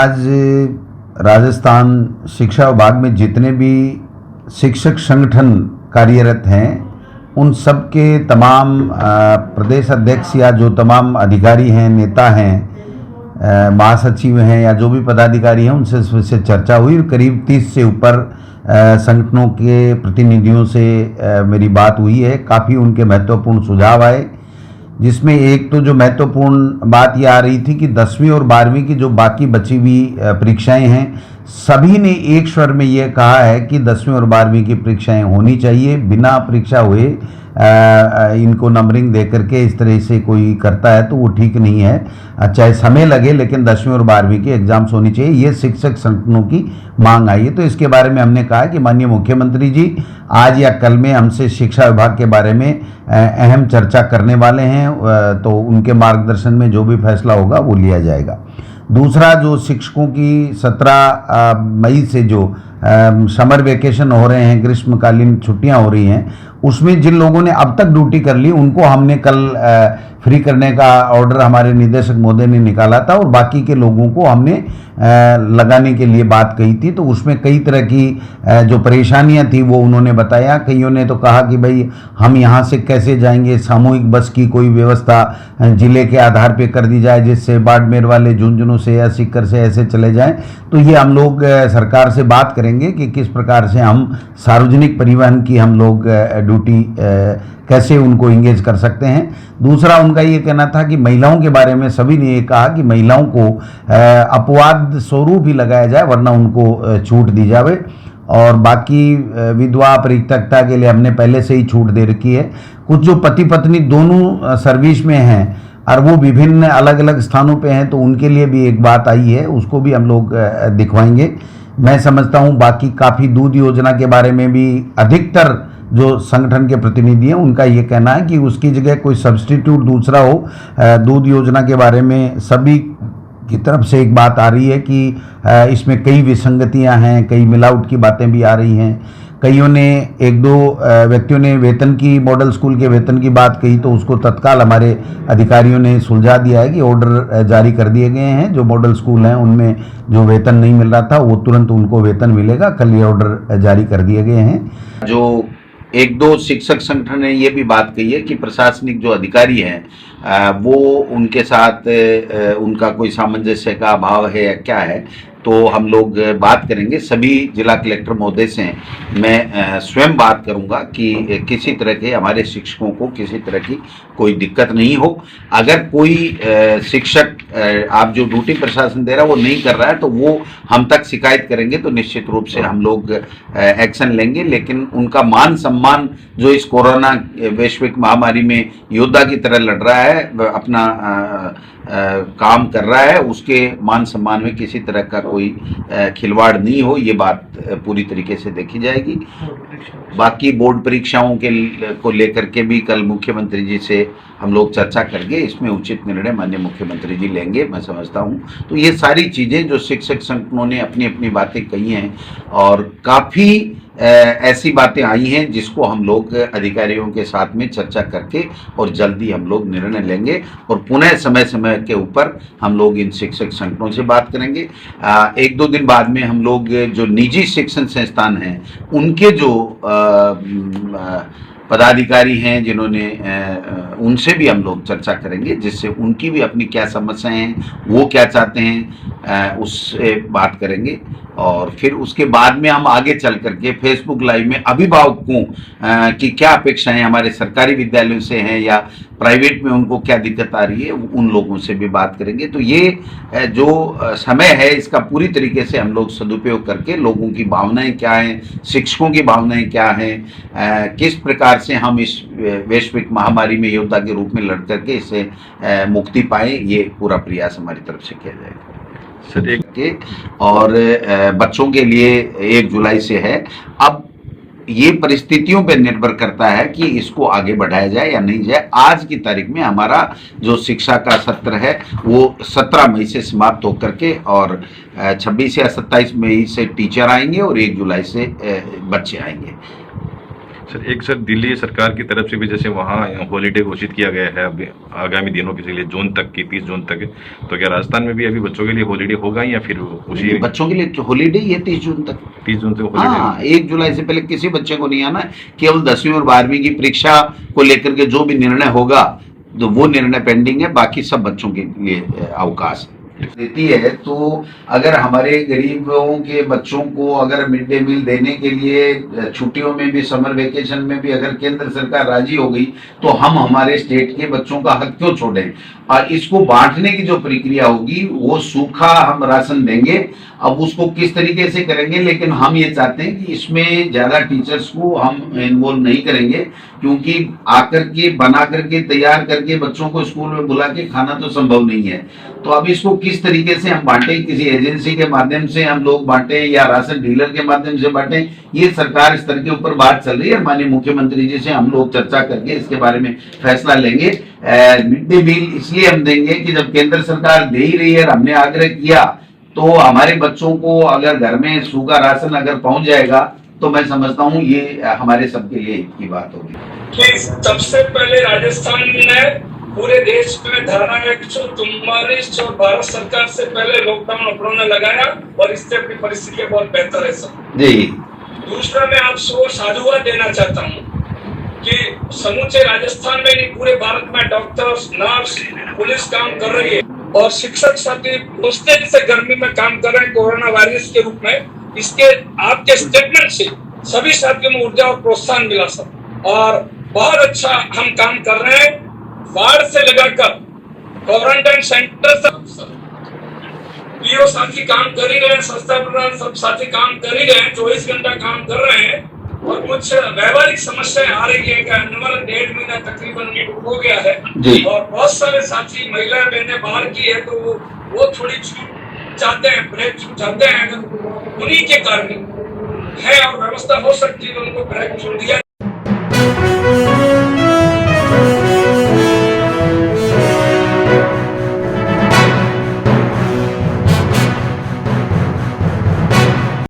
आज राजस्थान शिक्षा विभाग में जितने भी शिक्षक संगठन कार्यरत हैं उन सब के तमाम प्रदेश अध्यक्ष या जो तमाम अधिकारी हैं, नेता हैं, महासचिव हैं या जो भी पदाधिकारी हैं उनसे चर्चा हुई। करीब 30 से ऊपर संगठनों के प्रतिनिधियों से मेरी बात हुई है। काफ़ी उनके महत्वपूर्ण सुझाव आए, जिसमें एक तो जो महत्वपूर्ण बात ये आ रही थी कि 10वीं और 12वीं की जो बाकी बची हुई परीक्षाएं हैं, सभी ने एक स्वर में ये कहा है कि 10वीं और 12वीं की परीक्षाएं होनी चाहिए। बिना परीक्षा हुए इनको नंबरिंग दे करके इस तरह से कोई करता है तो वो ठीक नहीं है। चाहे समय लगे लेकिन 10वीं और 12वीं की एग्जाम्स होनी चाहिए, ये शिक्षक संगठनों की मांग आई है। तो इसके बारे में हमने कहा कि माननीय मुख्यमंत्री जी आज या कल में हमसे शिक्षा विभाग के बारे में अहम चर्चा करने वाले हैं, तो उनके मार्गदर्शन में जो भी फैसला होगा वो लिया जाएगा। दूसरा, जो शिक्षकों की 17 मई से जो समर वेकेशन हो रहे हैं, ग्रीष्मकालीन छुट्टियां हो रही हैं, उसमें जिन लोगों ने अब तक ड्यूटी कर ली उनको हमने कल फ्री करने का ऑर्डर हमारे निदेशक महोदय ने निकाला था और बाकी के लोगों को हमने लगाने के लिए बात कही थी। तो उसमें कई तरह की जो परेशानियां थी वो उन्होंने बताया। कईयों ने तो कहा कि भाई हम यहाँ से कैसे जाएंगे, सामूहिक बस की कोई व्यवस्था जिले के आधार पे कर दी जाए जिससे बाड़मेर वाले झुंझुनू से या सीकर से ऐसे चले जाएं। तो ये हम लोग सरकार से बात करेंगे कि किस प्रकार से हम सार्वजनिक परिवहन की हम लोग ड्यूटी कैसे उनको इंगेज कर सकते हैं। दूसरा, उनका ये कहना था कि महिलाओं के बारे में सभी ने ये कहा कि महिलाओं को अपवाद स्वरूप ही लगाया जाए, वरना उनको छूट दी जाए। और बाकी विधवा परित्यक्ता के लिए हमने पहले से ही छूट दे रखी है। कुछ जो पति पत्नी दोनों सर्विस में हैं और वो विभिन्न अलग अलग स्थानों पे हैं, तो उनके लिए भी एक बात आई है, उसको भी हम लोग दिखवाएंगे। मैं समझता हूँ बाकी काफ़ी दूध योजना के बारे में भी अधिकतर जो संगठन के प्रतिनिधि हैं उनका ये कहना है कि उसकी जगह कोई सब्स्टिट्यूट दूसरा हो। दूध योजना के बारे में सभी की तरफ से एक बात आ रही है कि इसमें कई विसंगतियां हैं, कई मिलावट की बातें भी आ रही हैं। कईयों ने, एक दो व्यक्तियों ने वेतन की, मॉडल स्कूल के वेतन की बात कही, तो उसको तत्काल हमारे अधिकारियों ने सुलझा दिया है कि ऑर्डर जारी कर दिए गए हैं। जो मॉडल स्कूल हैं उनमें जो वेतन नहीं मिल रहा था वो तुरंत उनको वेतन मिलेगा। कल ये ऑर्डर जारी कर दिए गए हैं। जो एक दो शिक्षक संगठन ने ये भी बात कही है कि प्रशासनिक जो अधिकारी हैं वो उनके साथ उनका कोई सामंजस्य का अभाव है या क्या है, तो हम लोग बात करेंगे। सभी जिला कलेक्टर महोदय से मैं स्वयं बात करूंगा कि किसी तरह के हमारे शिक्षकों को किसी तरह की कोई दिक्कत नहीं हो। अगर कोई शिक्षक आप जो ड्यूटी प्रशासन दे रहा है वो नहीं कर रहा है तो वो हम तक शिकायत करेंगे, तो निश्चित रूप से हम लोग एक्शन लेंगे। लेकिन उनका मान सम्मान जो इस कोरोना वैश्विक महामारी में योद्धा की तरह लड़ रहा है, अपना काम कर रहा है, उसके मान सम्मान में किसी तरह का कोई खिलवाड़ नहीं हो, ये बात पूरी तरीके से देखी जाएगी। बाकी बोर्ड परीक्षाओं को लेकर के भी कल मुख्यमंत्री जी से हम लोग चर्चा करके इसमें उचित निर्णय माननीय मुख्यमंत्री जी लेंगे, मैं समझता हूँ। तो ये सारी चीज़ें जो शिक्षक संगठनों ने अपनी अपनी बातें कही हैं और काफ़ी ऐसी बातें आई हैं जिसको हम लोग अधिकारियों के साथ में चर्चा करके और जल्दी हम लोग निर्णय लेंगे और पुनः समय समय के ऊपर हम लोग इन शिक्षक संगठनों से बात करेंगे। एक दो दिन बाद में हम लोग जो निजी शिक्षण संस्थान हैं उनके जो पदाधिकारी हैं जिन्होंने उनसे भी हम लोग चर्चा करेंगे, जिससे उनकी भी अपनी क्या समस्याएं हैं, वो क्या चाहते हैं, उससे बात करेंगे। और फिर उसके बाद में हम आगे चल करके फेसबुक लाइव में अभिभावकों की क्या अपेक्षाएं हमारे सरकारी विद्यालयों से हैं या प्राइवेट में उनको क्या दिक्कत आ रही है, उन लोगों से भी बात करेंगे। तो ये जो समय है इसका पूरी तरीके से हम लोग सदुपयोग करके लोगों की भावनाएं क्या हैं, शिक्षकों की भावनाएं क्या हैं, किस प्रकार से हम इस वैश्विक महामारी में योद्धा के रूप में लड़ करके इससे मुक्ति पाएं, ये पूरा प्रयास हमारी तरफ से किया जाएगा। और बच्चों के लिए 1 जुलाई से है। अब ये परिस्थितियों पर निर्भर करता है कि इसको आगे बढ़ाया जाए या नहीं जाए। आज की तारीख में हमारा जो शिक्षा का सत्र है वो 17 मई से समाप्त होकर के और 26 या 27 मई से टीचर आएंगे और 1 जुलाई से बच्चे आएंगे। सर दिल्ली सरकार की तरफ से भी जैसे वहाँ हॉलीडे घोषित किया गया है अभी आगामी दिनों के लिए, जून तक की 30 जून तक है, तो क्या राजस्थान में भी अभी बच्चों के लिए हॉलीडे होगा या फिर उसी बच्चों के लिए हॉलीडे ही है 30 जून तक। 30 जून से हॉलीडे? हाँ, 1 जुलाई से पहले किसी बच्चे को नहीं आना है। केवल 10वीं और 12वीं की परीक्षा को लेकर के जो भी निर्णय होगा तो वो निर्णय पेंडिंग है, बाकी सब बच्चों के लिए अवकाश देती है। तो अगर हमारे गरीबों के बच्चों को अगर मिड डे मील देने के लिए छुट्टियों में भी, समर वेकेशन में भी अगर केंद्र सरकार राजी हो गई तो हम हमारे स्टेट के बच्चों का हक क्यों छोड़ें। और इसको बांटने की जो प्रक्रिया होगी वो सूखा हम राशन देंगे, अब उसको किस तरीके से करेंगे, लेकिन हम ये चाहते हैं कि इसमें ज्यादा टीचर्स को हम इन्वॉल्व नहीं करेंगे, क्योंकि आकर के बना करके तैयार करके बच्चों को स्कूल में बुला के खाना तो संभव नहीं है। तो अब इसको किस तरीके से हम बांटे, किसी एजेंसी के माध्यम से हम लोग बांटे या राशन डीलर के माध्यम से बांटे, ये सरकार स्तर के ऊपर बात चल रही है। माननीय मुख्यमंत्री जी से हम लोग चर्चा करके इसके बारे में फैसला लेंगे। मिड डे मील इसलिए हम देंगे कि जब केंद्र सरकार दे ही रही है, हमने आग्रह किया, तो हमारे बच्चों को अगर घर में सूखा राशन अगर पहुंच जाएगा तो मैं समझता हूं ये हमारे सबके लिए की बात होगी। सबसे पहले राजस्थान ने पूरे देश में धारा 144 और भारत सरकार से पहले लॉकडाउन अपनों ने लगाया और इससे अपनी परिस्थितियां बहुत बेहतर है सर जी। दूसरा मैं आपको साधुवाद देना चाहता हूँ कि समूचे राजस्थान में नहीं पूरे भारत में डॉक्टर्स, नर्स, पुलिस काम कर रही है और शिक्षक साथी मुस्तैदी से गर्मी में काम कर रहे हैं कोरोना वायरस के रूप में। इसके आपके स्टेटमेंट से सभी साथियों में ऊर्जा और प्रोत्साहन मिला सर और बहुत अच्छा हम काम कर रहे हैं। वार्ड से लगाकर क्वारंटाइन सेंटर तक पीओ साथी काम कर ही रहे हैं, संस्था प्रधान सब साथी काम कर ही रहे हैं, 24 घंटा काम कर रहे हैं और कुछ व्यवहारिक समस्याएं आ रही है कि अनुमान 1.5 महीना तकरीबन हो गया है और बहुत सारे साथी महिलाएं बहनें बाहर की है तो वो थोड़ी छूट चाहते हैं, ब्रेक छूट चाहते हैं, उन्हीं के कारण है और व्यवस्था हो सकती है उनको ब्रेक छूट दिया